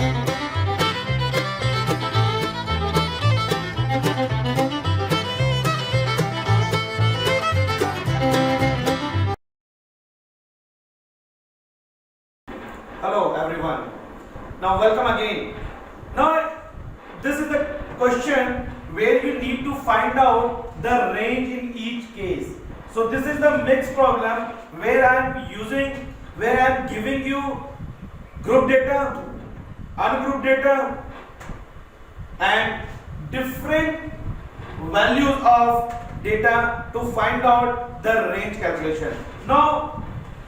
Hello everyone. Now welcome again. Now this is the question where you need to find out the range in each case. So this is the mixed problem where I am giving you group data, ungrouped data and different values of data to find out the range calculation. Now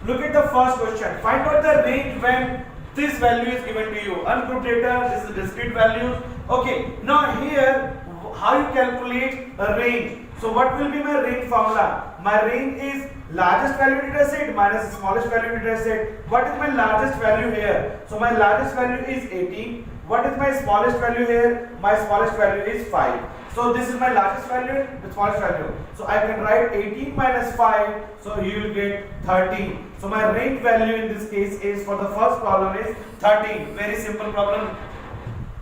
look at the first question. Find out the range when this value is given to you. Ungrouped data, this is discrete values. Okay, now here how you calculate a range. So what will be my range formula? My range is largest value data set minus smallest value data set. What is my largest value here? So my largest value is 18. What is my smallest value here? My smallest value is 5. So this is my largest value, the smallest value. So I can write 18 minus 5, so you will get 13. So my range value in this case is, for the first problem, is 13. Very simple problem.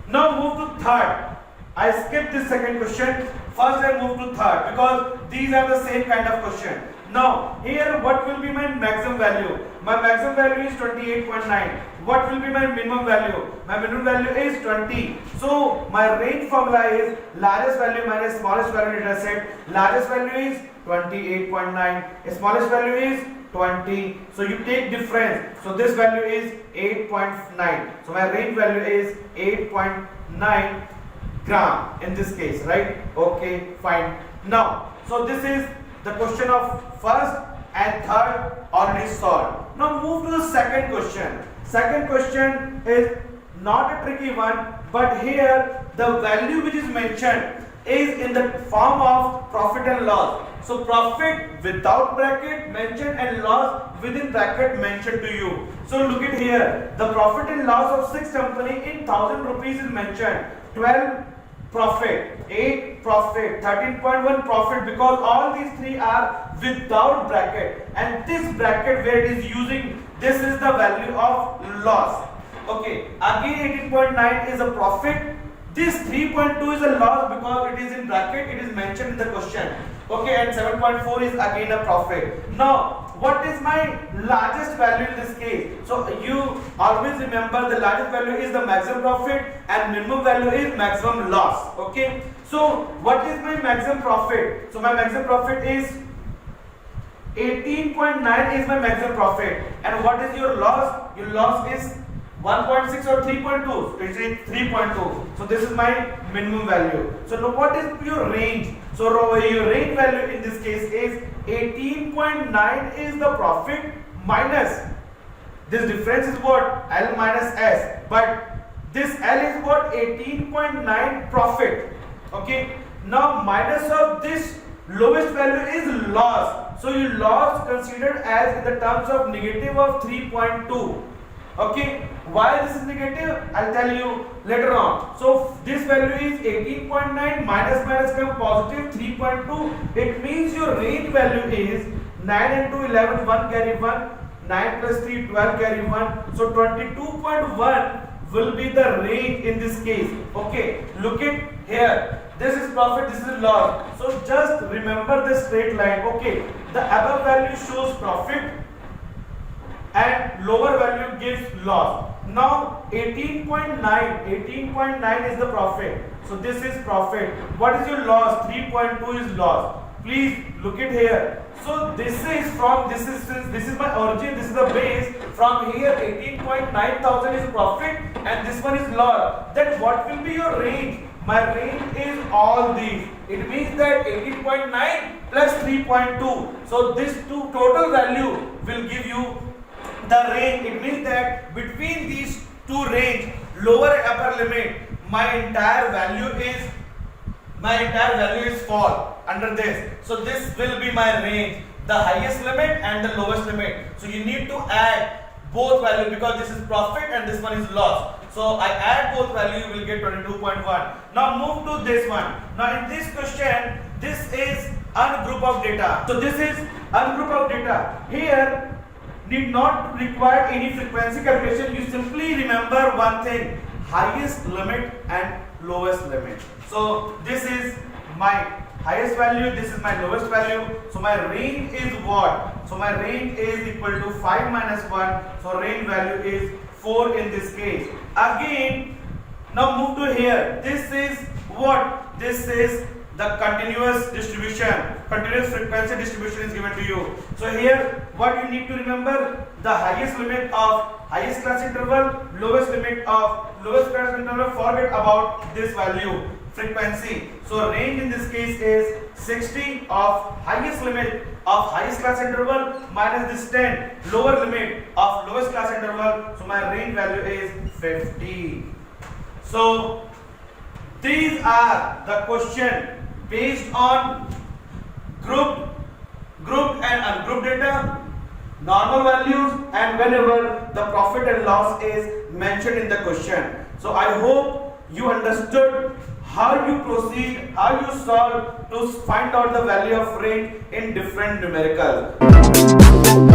Now move to third. I skip this second question. First I move to third because these are the same kind of question. Now here what will be my maximum value? My maximum value is 28.9. What will be my minimum value? My minimum value is 20. So my range formula is largest value minus smallest value data set. Largest value is 28.9. Smallest value is 20. So you take difference. So this value is 8.9. So my range value is 8.9 gram in this case, right? Okay, fine. Now, so this is the question of first and third already solved. Now move to the second question. Second question is not a tricky one, but here the value which is mentioned is in the form of profit and loss. So profit without bracket mentioned and loss within bracket mentioned to you. So look at here, the profit and loss of 6 company in 1000 rupees is mentioned. 12 profit, 8 profit, 13.1 profit, because all these three are without bracket, and this bracket where it is using, this is the value of loss. Okay, again 18.9 is a profit. This 3.2 is a loss because it is in bracket, it is mentioned in the question. Okay, and 7.4 is again a profit. Now, what is my largest value in this case? So you always remember the largest value is the maximum profit and minimum value is maximum loss. Okay, so what is my maximum profit? So my maximum profit is 18.9 is my maximum profit. And what is your loss? Your loss is 1.6 or 3.2? It is 3.2. So this is my minimum value. So now what is your range? So your range value in this case is 18.9 is the profit minus this difference is what? L minus S. But this L is what? 18.9 profit. Okay. Now minus of this lowest value is loss. So your loss considered as in the terms of negative of 3.2. Okay, why this is negative? I'll tell you later on. So this value is 18.9 minus come positive 3.2. It means your range value is 9 into 11, 1 carry 1, 9 plus 3, 12 carry 1. So 22.1 will be the range in this case. Okay, look at here. This is profit, this is loss. So just remember this straight line. Okay, the above value shows profit and lower value gives loss. Now 18.9 is the profit. So this is profit. What is your loss? 3.2 is loss. Please look at here. So this is my origin, this is the base. From here 18.9 thousand is profit and this one is loss. Then what will be your range? My range is all these. It means that 18.9 plus 3.2. So this total value will give you the range. It means that between these two range, lower and upper limit, my entire value is fall under this. So this will be my range, the highest limit and the lowest limit. So you need to add both value because this is profit and this one is loss. So I add both value, you will get 22.1. Now move to this one. Now in this question, this is ungroup of data. So this is ungroup of data. Here need not require any frequency calculation. You simply remember one thing, highest limit and lowest limit. So this is my highest value, this is my lowest value. So my range is what? So my range is equal to 5 minus 1. So range value is 4 in this case. Again, now move to here. This is what? This is the continuous distribution. Continuous frequency distribution is given to you. So here what you need to remember, the highest limit of highest class interval, lowest limit of lowest class interval, forget about this value, frequency. So range in this case is 60 of highest limit of highest class interval minus this 10 lower limit of lowest class interval. So my range value is 50. So these are the question based on grouped and ungrouped data, normal values, and whenever the profit and loss is mentioned in the question. So I hope you understood how you proceed, how you solve to find out the value of range in different numericals.